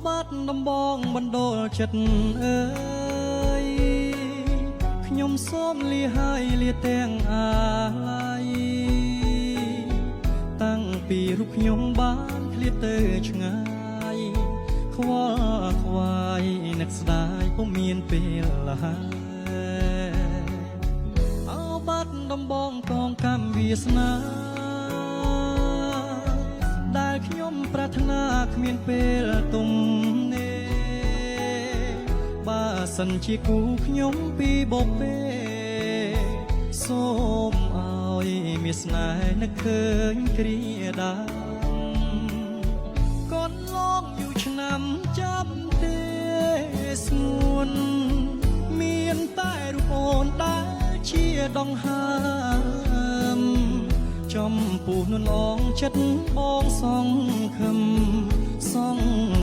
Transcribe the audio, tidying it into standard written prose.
បាត់ដំបងបណ្ដូលចិត្តអើយខ្ញុំសូមលាហើយលាទាំងអាឡ័យតាំងពីរូបខ្ញុំបានឃ្លាតទៅឆ្ងាយខ្វល់ខ្វាយនឹកស្ដាយពុំមានពេលហើយបាត់ដំបងកងកម្មវាសនាដែលខ្ញុំប្រាថ្នាគ្មានពេលទំនេរបើសិនជាគូខ្ញុំពីបបេសូមឲ្យមានស្នេហ៍នឹកឃើញគ្រាដើមកូនឡងយូរឆ្នាំចាំទេស្ងួនមានតែរូបអូនដែលជាដងហើមចំពោះនួនអងចិត្តបងសងខឹមសង